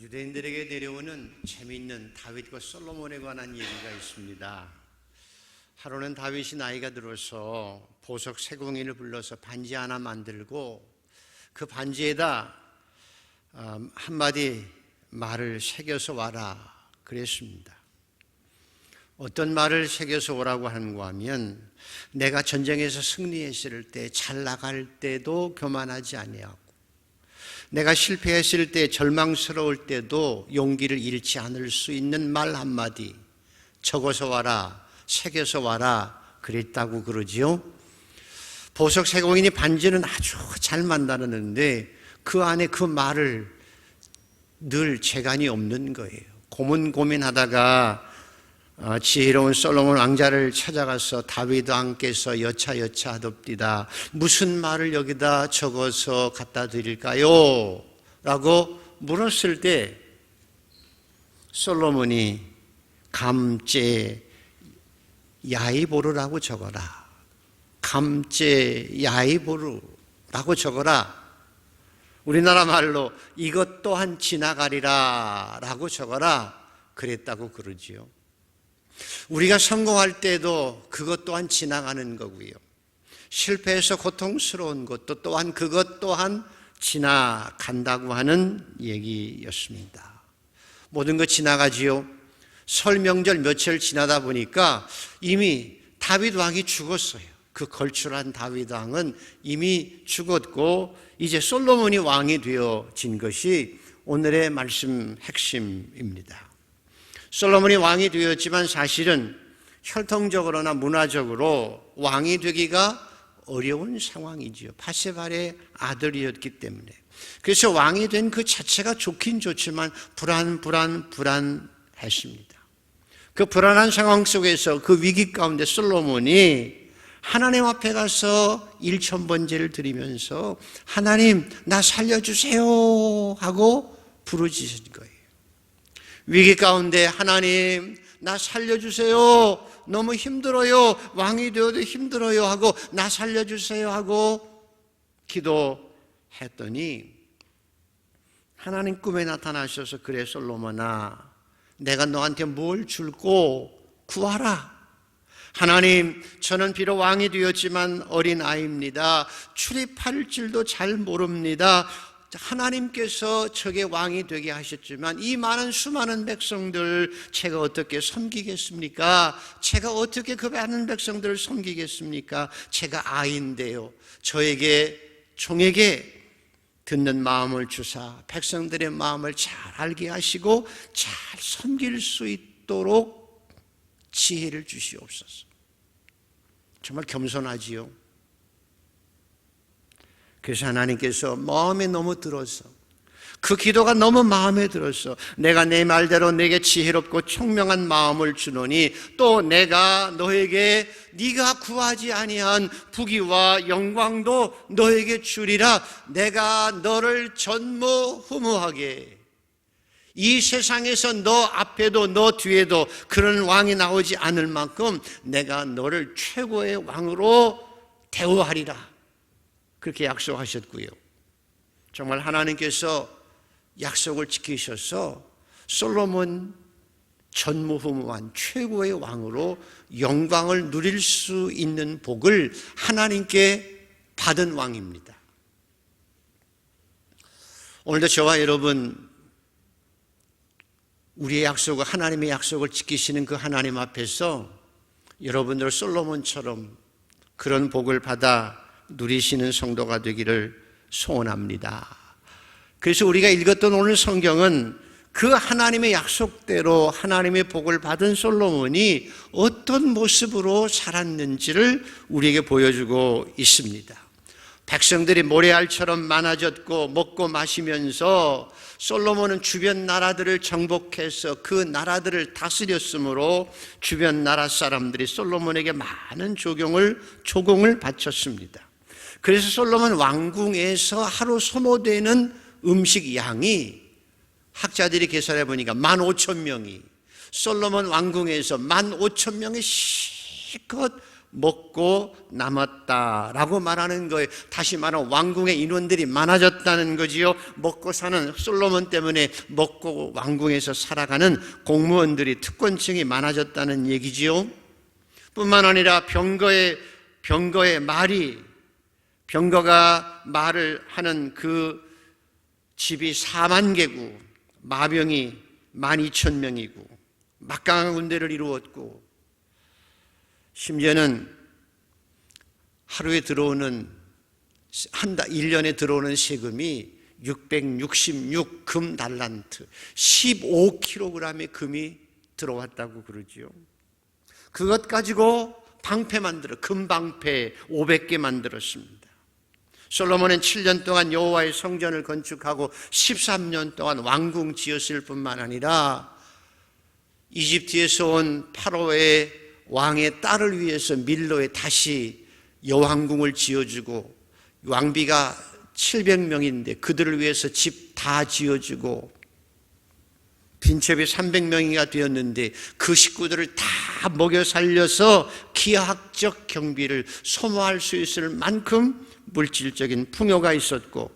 유대인들에게 내려오는 재미있는 다윗과 솔로몬에 관한 얘기가 있습니다. 하루는 다윗이 나이가 들어서 보석 세공인을 불러서 반지 하나 만들고 그 반지에다 한마디 말을 새겨서 와라 그랬습니다. 어떤 말을 새겨서 오라고 하는가 하면, 내가 전쟁에서 승리했을 때, 잘 나갈 때도 교만하지 아니하고, 내가 실패했을 때, 절망스러울 때도 용기를 잃지 않을 수 있는 말 한마디 적어서 와라, 새겨서 와라 그랬다고 그러지요. 보석 세공인이 반지는 아주 잘 만들었는데 그 안에 그 말을 늘 재간이 없는 거예요. 고민하다가 지혜로운 솔로몬 왕자를 찾아가서 다윗 왕께서 여차 하옵디다, 무슨 말을 여기다 적어서 갖다 드릴까요? 라고 물었을 때 솔로몬이 감제 야이보르라고 적어라, 감제 야이보르라고 적어라, 우리나라 말로 이것 또한 지나가리라 라고 적어라 그랬다고 그러지요. 우리가 성공할 때도 그것 또한 지나가는 거고요, 실패해서 고통스러운 것도 또한 그것 또한 지나간다고 하는 얘기였습니다. 모든 것 지나가지요. 설 명절 며칠 지나다 보니까 이미 다윗 왕이 죽었어요. 그 걸출한 다윗 왕은 이미 죽었고 이제 솔로몬이 왕이 되어진 것이 오늘의 말씀 핵심입니다. 솔로몬이 왕이 되었지만 사실은 혈통적으로나 문화적으로 왕이 되기가 어려운 상황이지요. 바세바의 아들이었기 때문에. 그래서 왕이 된 그 자체가 좋긴 좋지만 불안했습니다. 그 불안한 상황 속에서 그 위기 가운데 솔로몬이 하나님 앞에 가서 일천번제를 드리면서 하나님 나 살려주세요 하고 부르짖은 거예요. 위기 가운데 하나님 나 살려주세요, 너무 힘들어요, 왕이 되어도 힘들어요 하고 나 살려주세요 하고 기도했더니 하나님 꿈에 나타나셔서, 그래 솔로몬아 내가 너한테 뭘 줄고 구하라. 하나님 저는 비록 왕이 되었지만 어린 아이입니다. 출입할 줄도 잘 모릅니다. 하나님께서 저게 왕이 되게 하셨지만 이 많은 수많은 백성들 제가 어떻게 섬기겠습니까? 제가 어떻게 그 많은 백성들을 섬기겠습니까? 제가 아이인데요, 저에게 종에게 듣는 마음을 주사 백성들의 마음을 잘 알게 하시고 잘 섬길 수 있도록 지혜를 주시옵소서. 정말 겸손하지요. 그래서 하나님께서 마음에 너무 들어서, 그 기도가 너무 마음에 들어서 내가 내 말대로 내게 지혜롭고 총명한 마음을 주노니 또 내가 너에게 네가 구하지 아니한 부귀와 영광도 너에게 주리라. 내가 너를 전무후무하게, 이 세상에서 너 앞에도 너 뒤에도 그런 왕이 나오지 않을 만큼 내가 너를 최고의 왕으로 대우하리라. 그렇게 약속하셨고요. 정말 하나님께서 약속을 지키셔서 솔로몬 전무후무한 최고의 왕으로 영광을 누릴 수 있는 복을 하나님께 받은 왕입니다. 오늘도 저와 여러분, 우리의 약속을, 하나님의 약속을 지키시는 그 하나님 앞에서 여러분들 솔로몬처럼 그런 복을 받아 누리시는 성도가 되기를 소원합니다. 그래서 우리가 읽었던 오늘 성경은 그 하나님의 약속대로 하나님의 복을 받은 솔로몬이 어떤 모습으로 살았는지를 우리에게 보여주고 있습니다. 백성들이 모래알처럼 많아졌고 먹고 마시면서 솔로몬은 주변 나라들을 정복해서 그 나라들을 다스렸으므로 주변 나라 사람들이 솔로몬에게 많은 조공을 바쳤습니다. 그래서 솔로몬 왕궁에서 하루 소모되는 음식 양이, 학자들이 계산해 보니까 15,000명이 솔로몬 왕궁에서 15,000명이 실컷 먹고 남았다라고 말하는 거예요. 다시 말하면 왕궁의 인원들이 많아졌다는 거지요. 먹고 사는 솔로몬 때문에 먹고 왕궁에서 살아가는 공무원들이, 특권층이 많아졌다는 얘기지요. 뿐만 아니라 병거의 말이, 병거가 말을 하는 그 집이 4만 개고 마병이 12,000명이고 막강한 군대를 이루었고, 심지어는 하루에 들어오는 1년에 들어오는 세금이 666 금 달란트, 15kg의 금이 들어왔다고 그러지요. 그것 가지고 방패 금방패 500개 만들었습니다. 솔로몬은 7년 동안 여호와의 성전을 건축하고 13년 동안 왕궁 지었을 뿐만 아니라 이집트에서 온 파로의 왕의 딸을 위해서 밀로에 다시 여왕궁을 지어주고, 왕비가 700명인데 그들을 위해서 집 다 지어주고, 빈첩이 300명이가 되었는데 그 식구들을 다 먹여 살려서 기하학적 경비를 소모할 수 있을 만큼 물질적인 풍요가 있었고,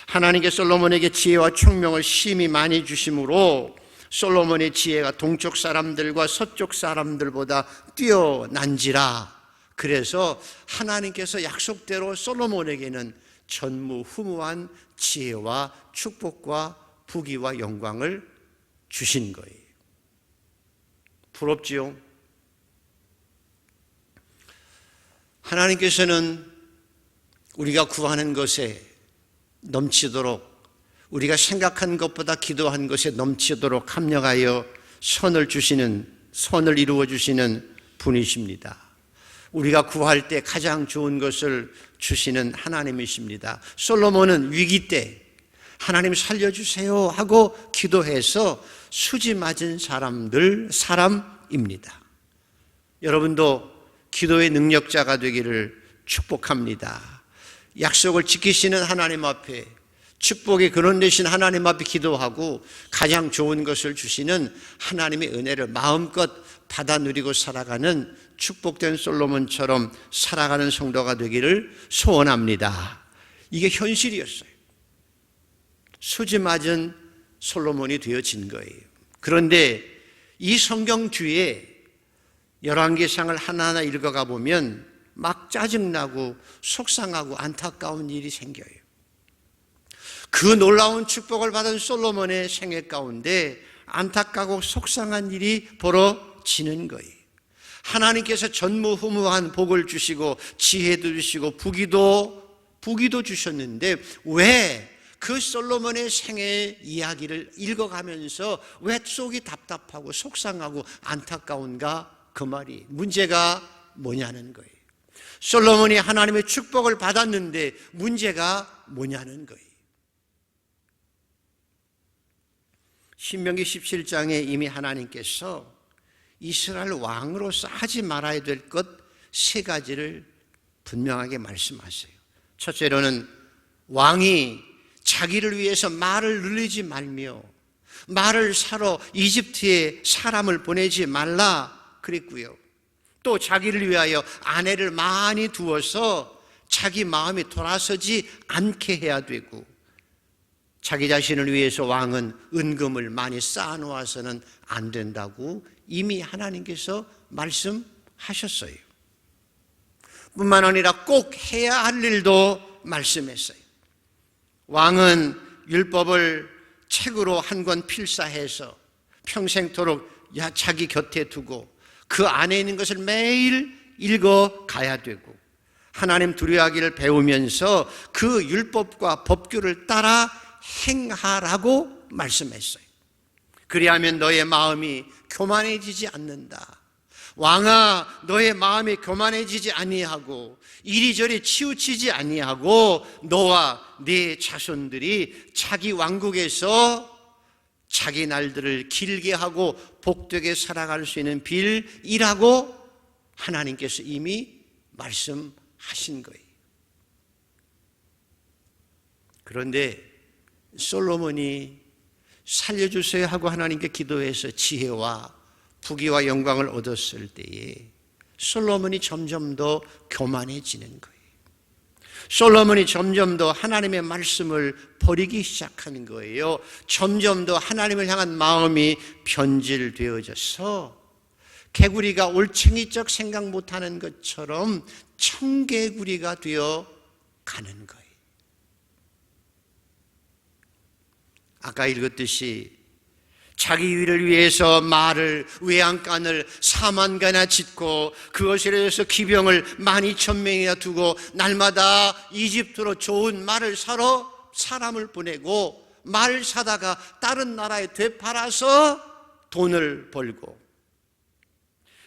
하나님께 솔로몬에게 지혜와 총명을 심히 많이 주심으로 솔로몬의 지혜가 동쪽 사람들과 서쪽 사람들보다 뛰어난지라. 그래서 하나님께서 약속대로 솔로몬에게는 전무후무한 지혜와 축복과 부귀와 영광을 주신 거예요. 부럽지요? 하나님께서는 우리가 구하는 것에 넘치도록, 우리가 생각한 것보다 기도한 것에 넘치도록 합력하여 선을 이루어 주시는 분이십니다. 우리가 구할 때 가장 좋은 것을 주시는 하나님이십니다. 솔로몬은 위기 때 하나님 살려주세요 하고 기도해서 수지 맞은 사람입니다. 여러분도 기도의 능력자가 되기를 축복합니다. 약속을 지키시는 하나님 앞에, 축복의 근원 되신 하나님 앞에 기도하고 가장 좋은 것을 주시는 하나님의 은혜를 마음껏 받아 누리고 살아가는 축복된 솔로몬처럼 살아가는 성도가 되기를 소원합니다. 이게 현실이었어요. 수지 맞은 솔로몬이 되어진 거예요. 그런데 이 성경 뒤에 열왕기상을 하나하나 읽어가 보면 막 짜증나고 속상하고 안타까운 일이 생겨요. 그 놀라운 축복을 받은 솔로몬의 생애 가운데 안타깝고 속상한 일이 벌어지는 거예요. 하나님께서 전무후무한 복을 주시고 지혜도 주시고 부귀도 주셨는데 왜 그 솔로몬의 생애 이야기를 읽어가면서 왜 속이 답답하고 속상하고 안타까운가? 그 말이 문제가 뭐냐는 거예요. 솔로몬이 하나님의 축복을 받았는데 문제가 뭐냐는 거예요. 신명기 17장에 이미 하나님께서 이스라엘 왕으로서 하지 말아야 될 것 3가지를 분명하게 말씀하세요. 첫째로는 왕이 자기를 위해서 말을 늘리지 말며 말을 사러 이집트에 사람을 보내지 말라 그랬고요. 또 자기를 위하여 아내를 많이 두어서 자기 마음이 돌아서지 않게 해야 되고, 자기 자신을 위해서 왕은 은금을 많이 쌓아놓아서는 안 된다고 이미 하나님께서 말씀하셨어요. 뿐만 아니라 꼭 해야 할 일도 말씀했어요. 왕은 율법을 책으로 한 권 필사해서 평생토록 자기 곁에 두고 그 안에 있는 것을 매일 읽어 가야 되고, 하나님 두려워하기를 배우면서 그 율법과 법규를 따라 행하라고 말씀했어요. 그리하면 너의 마음이 교만해지지 않는다. 왕아, 너의 마음이 교만해지지 아니하고 이리저리 치우치지 아니하고 너와 네 자손들이 자기 왕국에서 자기 날들을 길게 하고 복되게 살아갈 수 있는 빌이라고 하나님께서 이미 말씀하신 거예요. 그런데 솔로몬이 살려주세요 하고 하나님께 기도해서 지혜와 부귀와 영광을 얻었을 때에 솔로몬이 점점 더 교만해지는 거예요. 솔로몬이 점점 더 하나님의 말씀을 버리기 시작하는 거예요. 점점 더 하나님을 향한 마음이 변질되어져서 개구리가 올챙이적 생각 못하는 것처럼 청개구리가 되어 가는 거예요. 아까 읽었듯이 자기 위를 위해서 말을 외양간을 40,000개나 짓고 그것에 대해서 기병을 12,000명이나 두고 날마다 이집트로 좋은 말을 사러 사람을 보내고 말 사다가 다른 나라에 되팔아서 돈을 벌고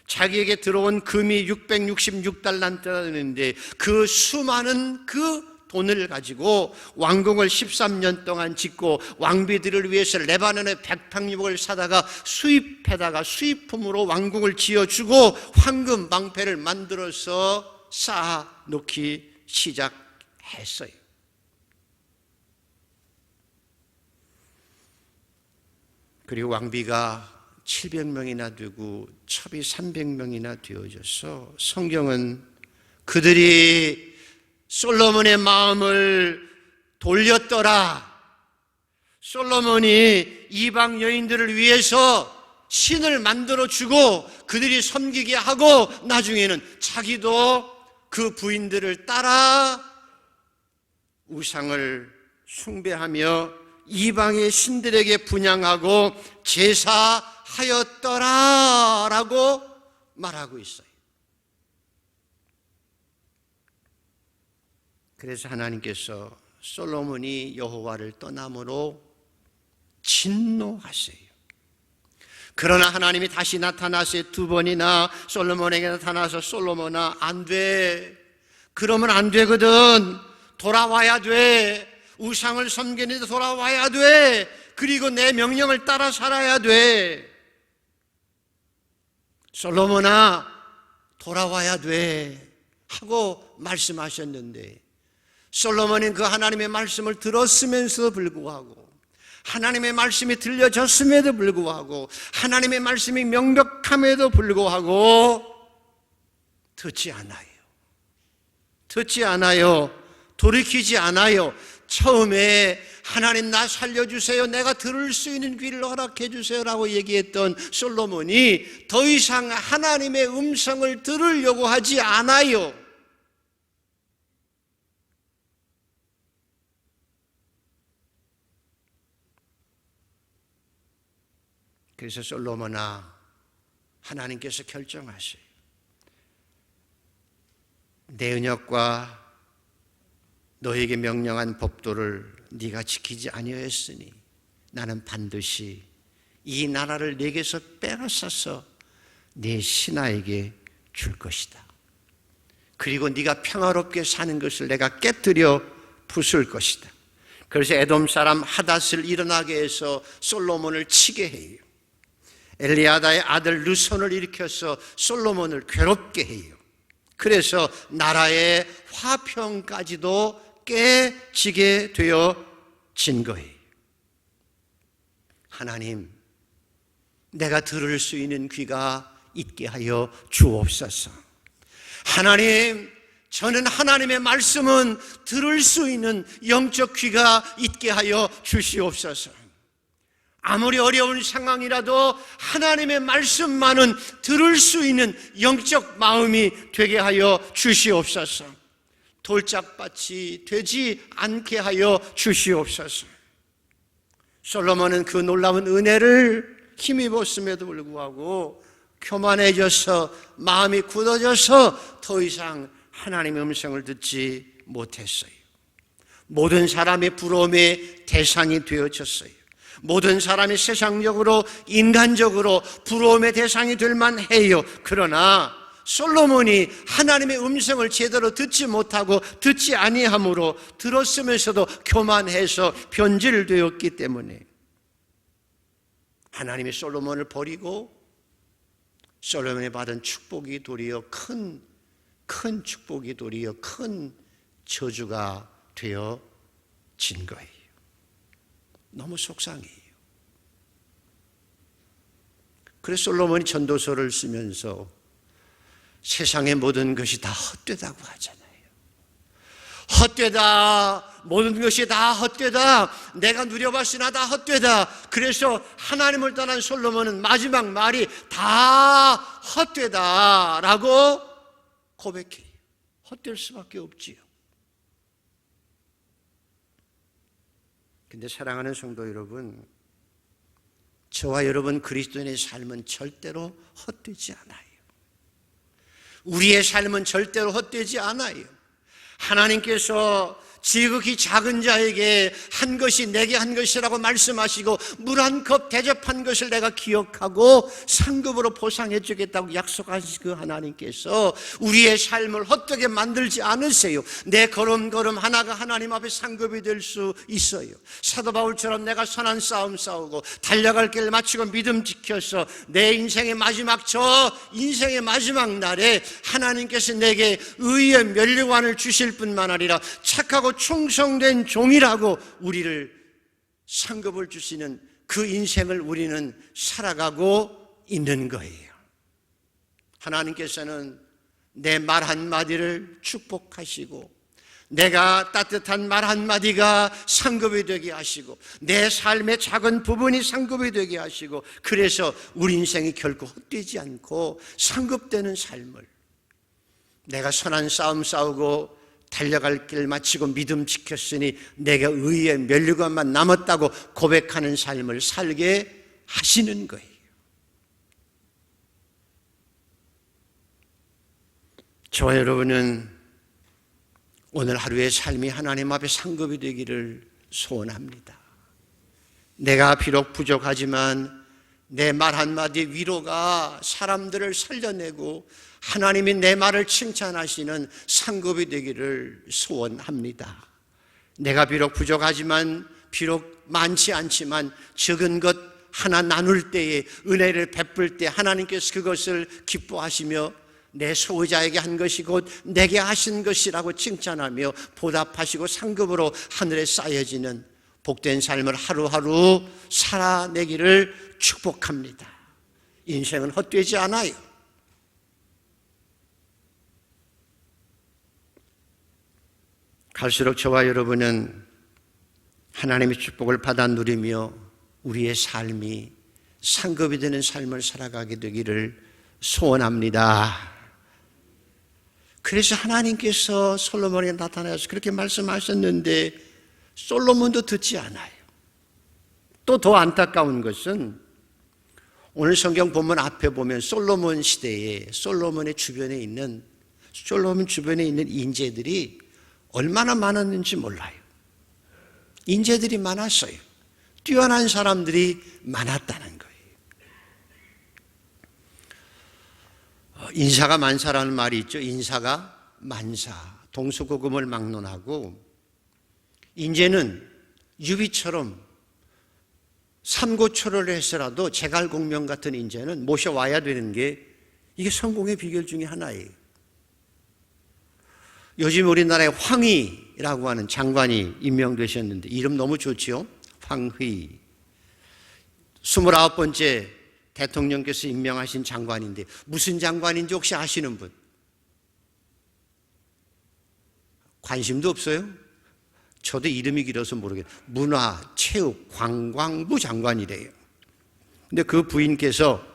자기에게 들어온 금이 666달란트였는데 그 수많은 그 돈을 가지고 왕궁을 13년 동안 짓고 왕비들을 위해서 레바논의 백탕유목을 사다가 수입해다가 수입품으로 왕궁을 지어주고 황금 방패를 만들어서 쌓아놓기 시작했어요. 그리고 왕비가 700명이나 되고 첩이 300명이나 되어져서 성경은 그들이 솔로몬의 마음을 돌렸더라. 솔로몬이 이방 여인들을 위해서 신을 만들어주고 그들이 섬기게 하고 나중에는 자기도 그 부인들을 따라 우상을 숭배하며 이방의 신들에게 분향하고 제사하였더라라고 말하고 있어요. 그래서 하나님께서 솔로몬이 여호와를 떠남으로 진노하세요. 그러나 하나님이 다시 나타나서 2번이나 솔로몬에게 나타나서 솔로몬아 안 돼. 그러면 안 되거든. 돌아와야 돼. 우상을 섬기는데 돌아와야 돼. 그리고 내 명령을 따라 살아야 돼. 솔로몬아 돌아와야 돼 하고 말씀하셨는데 솔로몬은 그 하나님의 말씀을 들었으면서도 불구하고 하나님의 말씀이 들려졌음에도 불구하고 하나님의 말씀이 명백함에도 불구하고 듣지 않아요. 돌이키지 않아요. 처음에 하나님 나 살려주세요. 내가 들을 수 있는 귀를 허락해 주세요라고 얘기했던 솔로몬이 더 이상 하나님의 음성을 들으려고 하지 않아요. 그래서 솔로몬아 하나님께서 결정하세요. 내 언약과 너에게 명령한 법도를 네가 지키지 아니하였으니 나는 반드시 이 나라를 네게서 빼앗아서 네 신하에게 줄 것이다. 그리고 네가 평화롭게 사는 것을 내가 깨뜨려 부술 것이다. 그래서 에돔 사람 하닷을 일어나게 해서 솔로몬을 치게 해요. 엘리아다의 아들 르손을 일으켜서 솔로몬을 괴롭게 해요. 그래서 나라의 화평까지도 깨지게 되어진 거예요. 하나님, 내가 들을 수 있는 귀가 있게 하여 주옵소서. 하나님, 저는 하나님의 말씀은 들을 수 있는 영적 귀가 있게 하여 주시옵소서. 아무리 어려운 상황이라도 하나님의 말씀만은 들을 수 있는 영적 마음이 되게 하여 주시옵소서. 돌짝밭이 되지 않게 하여 주시옵소서. 솔로몬은 그 놀라운 은혜를 힘입었음에도 불구하고 교만해져서 마음이 굳어져서 더 이상 하나님의 음성을 듣지 못했어요. 모든 사람의 부러움의 대상이 되어졌어요. 모든 사람이 세상적으로 인간적으로 부러움의 대상이 될 만해요. 그러나 솔로몬이 하나님의 음성을 제대로 듣지 못하고 듣지 아니함으로 들었으면서도 교만해서 변질되었기 때문에 하나님이 솔로몬을 버리고 솔로몬이 받은 축복이 도리어 큰 축복이 도리어 큰 저주가 되어진 거예요. 너무 속상해요. 그래서 솔로몬이 전도서를 쓰면서 세상의 모든 것이 다 헛되다고 하잖아요. 헛되다. 모든 것이 다 헛되다. 내가 누려봤으나 다 헛되다. 그래서 하나님을 떠난 솔로몬은 마지막 말이 다 헛되다라고 고백해요. 헛될 수밖에 없지요. 근데 사랑하는 성도 여러분, 저와 여러분 그리스도인의 삶은 절대로 헛되지 않아요. 우리의 삶은 절대로 헛되지 않아요. 하나님께서 지극히 작은 자에게 한 것이 내게 한 것이라고 말씀하시고 물 한 컵 대접한 것을 내가 기억하고 상급으로 보상해 주겠다고 약속하신 그 하나님께서 우리의 삶을 헛되게 만들지 않으세요. 내 걸음걸음 하나가 하나님 앞에 상급이 될 수 있어요. 사도 바울처럼 내가 선한 싸움 싸우고 달려갈 길을 마치고 믿음 지켜서 내 인생의 마지막 인생의 마지막 날에 하나님께서 내게 의의 면류관을 주실 뿐만 아니라 착하고 충성된 종이라고 우리를 상급을 주시는 그 인생을 우리는 살아가고 있는 거예요. 하나님께서는 내 말 한마디를 축복하시고 내가 따뜻한 말 한마디가 상급이 되게 하시고 내 삶의 작은 부분이 상급이 되게 하시고 그래서 우리 인생이 결코 헛되지 않고 상급되는 삶을 내가 선한 싸움 싸우고 달려갈 길 마치고 믿음 지켰으니 내가 의의 면류관만 남았다고 고백하는 삶을 살게 하시는 거예요. 저와 여러분은 오늘 하루의 삶이 하나님 앞에 상급이 되기를 소원합니다. 내가 비록 부족하지만 내 말 한마디 위로가 사람들을 살려내고 하나님이 내 말을 칭찬하시는 상급이 되기를 소원합니다. 내가 비록 부족하지만 비록 많지 않지만 적은 것 하나 나눌 때에 은혜를 베풀 때 하나님께서 그것을 기뻐하시며 내 소유자에게 한 것이 곧 내게 하신 것이라고 칭찬하며 보답하시고 상급으로 하늘에 쌓여지는 복된 삶을 하루하루 살아내기를 축복합니다. 인생은 헛되지 않아요. 갈수록 저와 여러분은 하나님의 축복을 받아 누리며 우리의 삶이 상급이 되는 삶을 살아가게 되기를 소원합니다. 그래서 하나님께서 솔로몬에게 나타나서 그렇게 말씀하셨는데 솔로몬도 듣지 않아요. 또 더 안타까운 것은 오늘 성경 본문 앞에 보면 솔로몬 시대에 솔로몬 주변에 있는 인재들이 얼마나 많았는지 몰라요. 인재들이 많았어요. 뛰어난 사람들이 많았다는 거예요. 인사가 만사라는 말이 있죠. 인사가 만사, 동서고금을 막론하고 인재는 유비처럼 삼고초려를 해서라도 제갈공명 같은 인재는 모셔와야 되는 게 이게 성공의 비결 중에 하나예요. 요즘 우리나라에 황희라고 하는 장관이 임명되셨는데 이름 너무 좋지요? 황희. 29번째 대통령께서 임명하신 장관인데 무슨 장관인지 혹시 아시는 분? 관심도 없어요? 저도 이름이 길어서 모르겠어요. 문화, 체육, 관광부 장관이래요. 근데 그 부인께서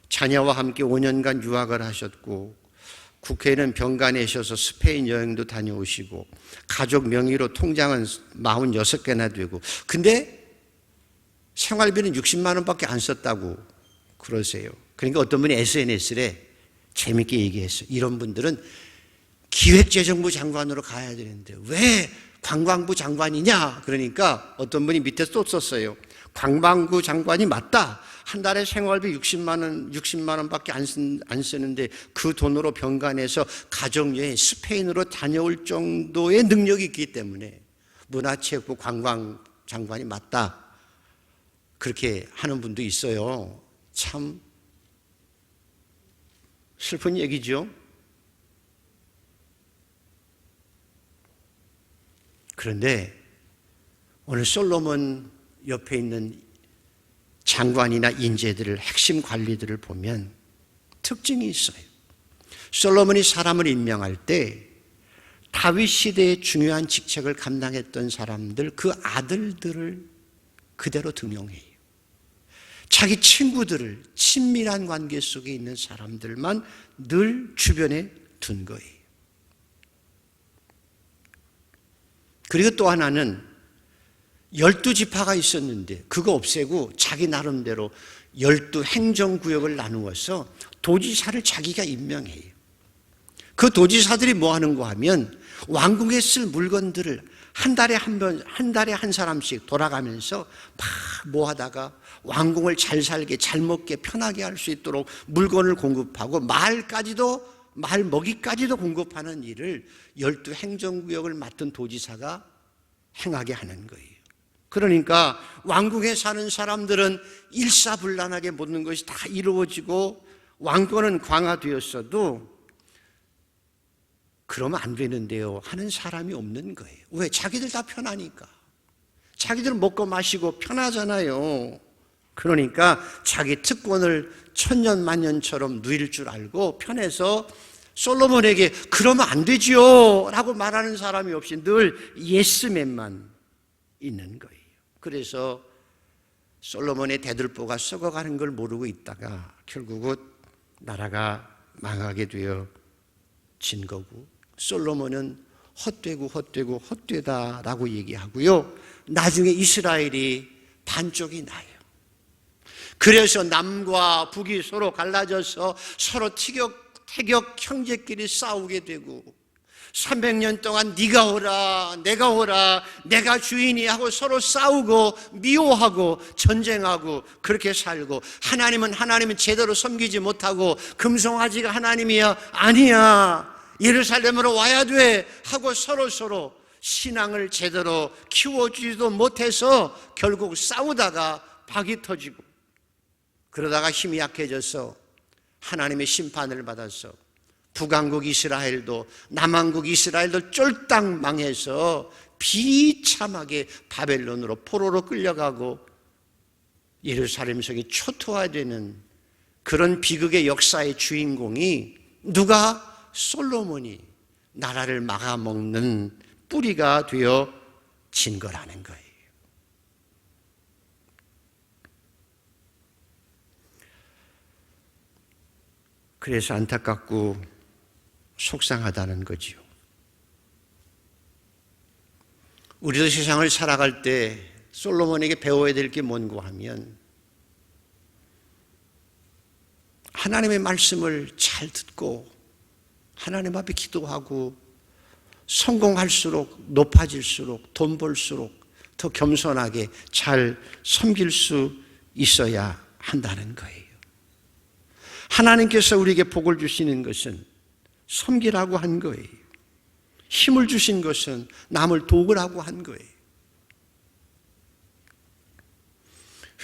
자녀와 함께 5년간 유학을 하셨고 국회에는 병가 내셔서 스페인 여행도 다녀오시고 가족 명의로 통장은 46개나 되고 근데 생활비는 60만 원밖에 안 썼다고 그러세요. 그러니까 어떤 분이 SNS에 재밌게 얘기했어요. 이런 분들은 기획재정부 장관으로 가야 되는데 왜 관광부 장관이냐? 그러니까 어떤 분이 밑에 또 썼어요. 관광부 장관이 맞다. 한 달에 생활비 60만 원밖에 안 쓰는데 그 돈으로 병간에서 가족여행 스페인으로 다녀올 정도의 능력이 있기 때문에 문화체육부 관광 장관이 맞다. 그렇게 하는 분도 있어요. 참 슬픈 얘기죠. 그런데 오늘 솔로몬 옆에 있는 장관이나 인재들을 핵심 관리들을 보면 특징이 있어요. 솔로몬이 사람을 임명할 때 다윗 시대의 중요한 직책을 감당했던 사람들, 그 아들들을 그대로 등용해요. 자기 친구들을 친밀한 관계 속에 있는 사람들만 늘 주변에 둔 거예요. 그리고 또 하나는 12지파가 있었는데 그거 없애고 자기 나름대로 12행정구역을 나누어서 도지사를 자기가 임명해요. 그 도지사들이 뭐 하는가 하면 왕궁에 쓸 물건들을 한 달에 한 사람씩 돌아가면서 막 모아다가 왕궁을 잘 살게, 잘 먹게, 편하게 할 수 있도록 물건을 공급하고 말 먹이까지도 공급하는 일을 12행정구역을 맡은 도지사가 행하게 하는 거예요. 그러니까 왕궁에 사는 사람들은 일사불란하게 모든 것이 다 이루어지고 왕권은 강화되었어도 그러면 안 되는데요 하는 사람이 없는 거예요. 왜? 자기들 다 편하니까. 자기들은 먹고 마시고 편하잖아요. 그러니까 자기 특권을 천년만년처럼 누릴 줄 알고 편해서 솔로몬에게 그러면 안 되지요 라고 말하는 사람이 없이 늘 예스맨만 있는 거예요. 그래서 솔로몬의 대들보가 썩어가는 걸 모르고 있다가 결국은 나라가 망하게 되어진 거고, 솔로몬은 헛되다라고 얘기하고요. 나중에 이스라엘이 반쪽이 나요. 그래서 남과 북이 서로 갈라져서 서로 태격 형제끼리 싸우게 되고 300년 동안 네가 오라 내가 오라 내가 주인이 하고 서로 싸우고 미워하고 전쟁하고 그렇게 살고, 하나님은 제대로 섬기지 못하고 금송아지가 하나님이야 아니야 예루살렘으로 와야 돼 하고 서로 신앙을 제대로 키워주지도 못해서 결국 싸우다가 박이 터지고, 그러다가 힘이 약해져서 하나님의 심판을 받아서 북왕국 이스라엘도 남왕국 이스라엘도 쫄딱 망해서 비참하게 바벨론으로 포로로 끌려가고 예루살렘 성이 초토화되는 그런 비극의 역사의 주인공이 누가? 솔로몬이 나라를 막아먹는 뿌리가 되어진 거라는 거예요. 그래서 안타깝고 속상하다는 거지요. 우리도 세상을 살아갈 때 솔로몬에게 배워야 될 게 뭔고 하면 하나님의 말씀을 잘 듣고 하나님 앞에 기도하고 성공할수록 높아질수록 돈 벌수록 더 겸손하게 잘 섬길 수 있어야 한다는 거예요. 하나님께서 우리에게 복을 주시는 것은 섬기라고 한 거예요. 힘을 주신 것은 남을 도우라고 한 거예요.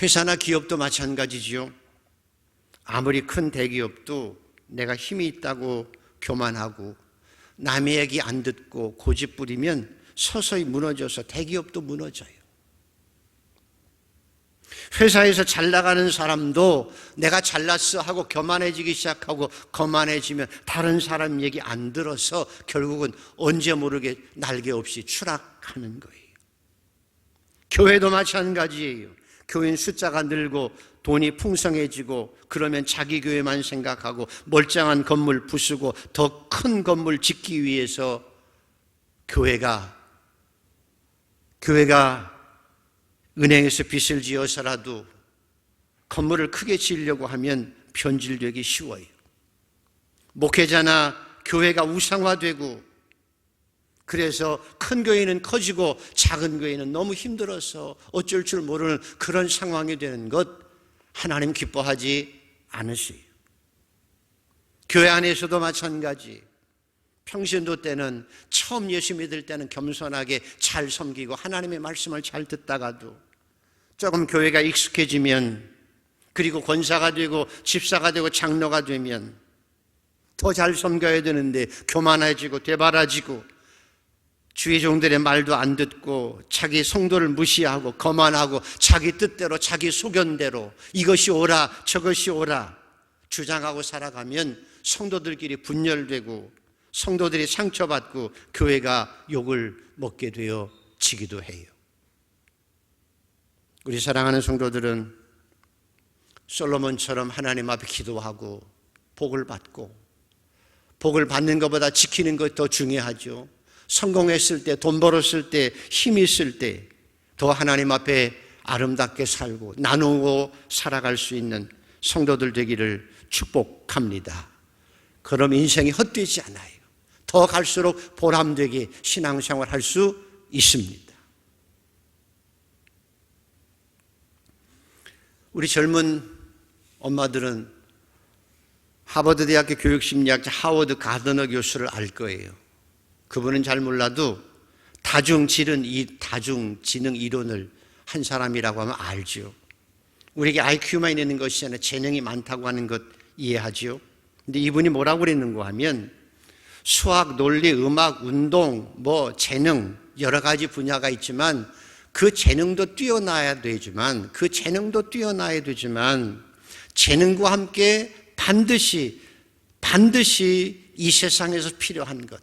회사나 기업도 마찬가지지요. 아무리 큰 대기업도 내가 힘이 있다고 교만하고 남의 얘기 안 듣고 고집 부리면 서서히 무너져서 대기업도 무너져요. 회사에서 잘 나가는 사람도 내가 잘났어 하고 교만해지기 시작하고 거만해지면 다른 사람 얘기 안 들어서 결국은 언제 모르게 날개 없이 추락하는 거예요. 교회도 마찬가지예요. 교인 숫자가 늘고 돈이 풍성해지고 그러면 자기 교회만 생각하고 멀쩡한 건물 부수고 더 큰 건물 짓기 위해서 교회가 은행에서 빚을 지어서라도 건물을 크게 지으려고 하면 변질되기 쉬워요. 목회자나 교회가 우상화되고 그래서 큰 교회는 커지고 작은 교회는 너무 힘들어서 어쩔 줄 모르는 그런 상황이 되는 것 하나님 기뻐하지 않으세요. 교회 안에서도 마찬가지. 평신도 때는 처음 예수 믿을 때는 겸손하게 잘 섬기고 하나님의 말씀을 잘 듣다가도 조금 교회가 익숙해지면 그리고 권사가 되고 집사가 되고 장로가 되면 더 잘 섬겨야 되는데 교만해지고 되바라지고 주의 종들의 말도 안 듣고 자기 성도를 무시하고 거만하고 자기 뜻대로 자기 소견대로 이것이 옳아 저것이 옳아 주장하고 살아가면 성도들끼리 분열되고 성도들이 상처받고 교회가 욕을 먹게 되어지기도 해요. 우리 사랑하는 성도들은 솔로몬처럼 하나님 앞에 기도하고 복을 받고, 복을 받는 것보다 지키는 것 더 중요하죠. 성공했을 때, 돈 벌었을 때, 힘이 있을 때 더 하나님 앞에 아름답게 살고 나누고 살아갈 수 있는 성도들 되기를 축복합니다. 그럼 인생이 헛되지 않아요. 더 갈수록 보람되게 신앙생활 할 수 있습니다. 우리 젊은 엄마들은 하버드 대학교 교육심리학자 하워드 가드너 교수를 알 거예요. 그분은 잘 몰라도 다중지능 이론을 한 사람이라고 하면 알죠. 우리에게 IQ만 있는 것이 아니라 재능이 많다고 하는 것 이해하죠. 근데 이분이 뭐라고 그랬는가 하면 수학, 논리, 음악, 운동, 재능 여러 가지 분야가 있지만 그 재능도 뛰어나야 되지만 재능과 함께 반드시 이 세상에서 필요한 것,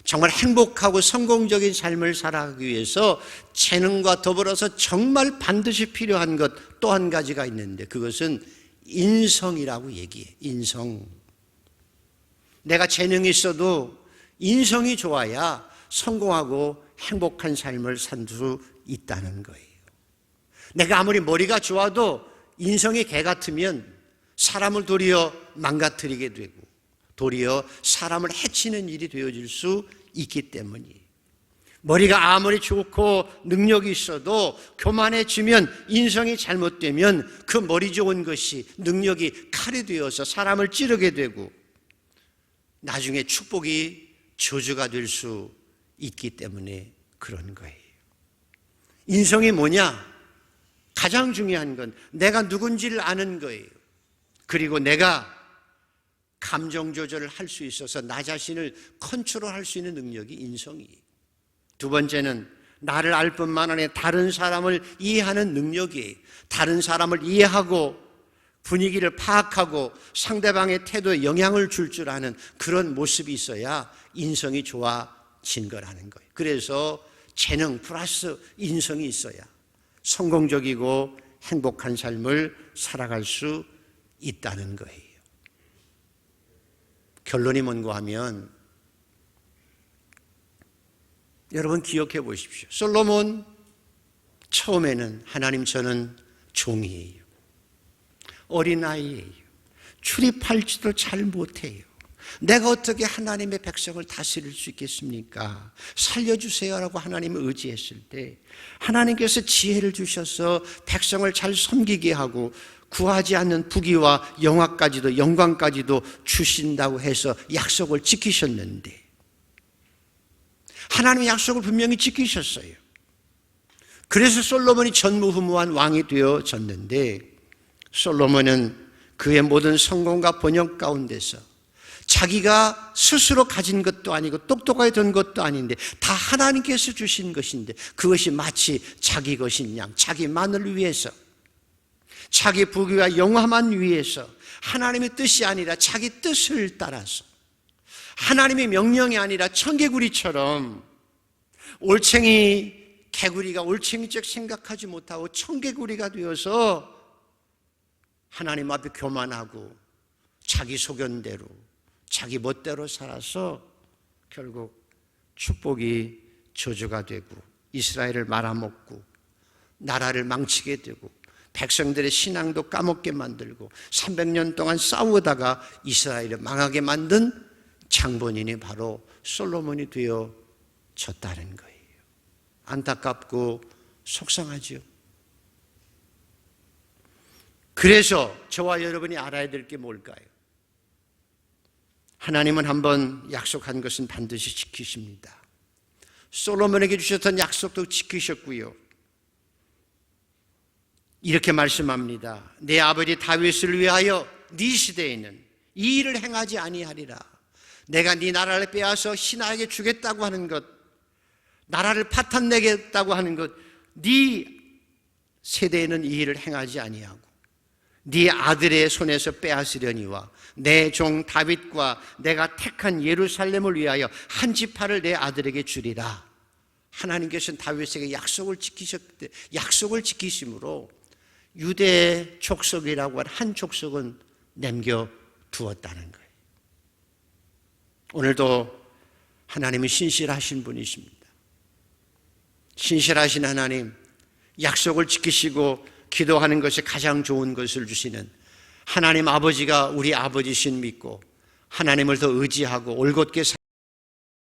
정말 행복하고 성공적인 삶을 살아가기 위해서 재능과 더불어서 정말 반드시 필요한 것 또 한 가지가 있는데 그것은 인성이라고 얘기해. 인성. 내가 재능이 있어도 인성이 좋아야 성공하고 행복한 삶을 살 수 있다는 거예요. 내가 아무리 머리가 좋아도 인성이 개 같으면 사람을 도리어 망가뜨리게 되고 도리어 사람을 해치는 일이 되어질 수 있기 때문이에요. 머리가 아무리 좋고 능력이 있어도 교만해지면, 인성이 잘못되면 그 머리 좋은 것이, 능력이 칼이 되어서 사람을 찌르게 되고 나중에 축복이 저주가 될 수 있기 때문에 그런 거예요. 인성이 뭐냐? 가장 중요한 건 내가 누군지를 아는 거예요. 그리고 내가 감정 조절을 할 수 있어서 나 자신을 컨트롤할 수 있는 능력이 인성이에요. 두 번째는 나를 알 뿐만 아니라 다른 사람을 이해하는 능력이에요. 다른 사람을 이해하고 분위기를 파악하고 상대방의 태도에 영향을 줄 아는 그런 모습이 있어야 인성이 좋아진 거라는 거예요. 그래서 재능 플러스 인성이 있어야 성공적이고 행복한 삶을 살아갈 수 있다는 거예요. 결론이 뭔가 하면 여러분 기억해 보십시오. 솔로몬 처음에는 하나님 저는 종이에요. 어린아이예요. 출입할지도 잘 못해요. 내가 어떻게 하나님의 백성을 다스릴 수 있겠습니까? 살려주세요라고 하나님을 의지했을 때 하나님께서 지혜를 주셔서 백성을 잘 섬기게 하고 구하지 않는 부귀와 영광까지도 주신다고 해서 약속을 지키셨는데 하나님의 약속을 분명히 지키셨어요. 그래서 솔로몬이 전무후무한 왕이 되어졌는데 솔로몬은 그의 모든 성공과 번영 가운데서 자기가 스스로 가진 것도 아니고 똑똑하게 된 것도 아닌데 다 하나님께서 주신 것인데 그것이 마치 자기 것인 양 자기만을 위해서 자기 부귀와 영화만 위해서 하나님의 뜻이 아니라 자기 뜻을 따라서 하나님의 명령이 아니라 청개구리처럼 올챙이 개구리가 올챙이적 생각하지 못하고 청개구리가 되어서 하나님 앞에 교만하고 자기 소견대로 자기 멋대로 살아서 결국 축복이 저주가 되고 이스라엘을 말아먹고 나라를 망치게 되고 백성들의 신앙도 까먹게 만들고 300년 동안 싸우다가 이스라엘을 망하게 만든 장본인이 바로 솔로몬이 되어졌다는 거예요. 안타깝고 속상하죠. 그래서 저와 여러분이 알아야 될 게 뭘까요? 하나님은 한번 약속한 것은 반드시 지키십니다. 솔로몬에게 주셨던 약속도 지키셨고요. 이렇게 말씀합니다. 내 아버지 다윗을 위하여 네 시대에는 이 일을 행하지 아니하리라. 내가 네 나라를 빼앗아 신하에게 주겠다고 하는 것, 나라를 파탄내겠다고 하는 것, 네 세대에는 이 일을 행하지 아니하고 네 아들의 손에서 빼앗으려니와 내 종 다윗과 내가 택한 예루살렘을 위하여 한 지파를 내 아들에게 주리라. 하나님께서는 다윗에게 약속을 지키심으로 유대 족속이라고 한 한 족속은 남겨두었다는 거예요. 오늘도 하나님은 신실하신 분이십니다. 신실하신 하나님, 약속을 지키시고 기도하는 것이 가장 좋은 것을 주시는 하나님 아버지가 우리 아버지신 믿고 하나님을 더 의지하고 올곧게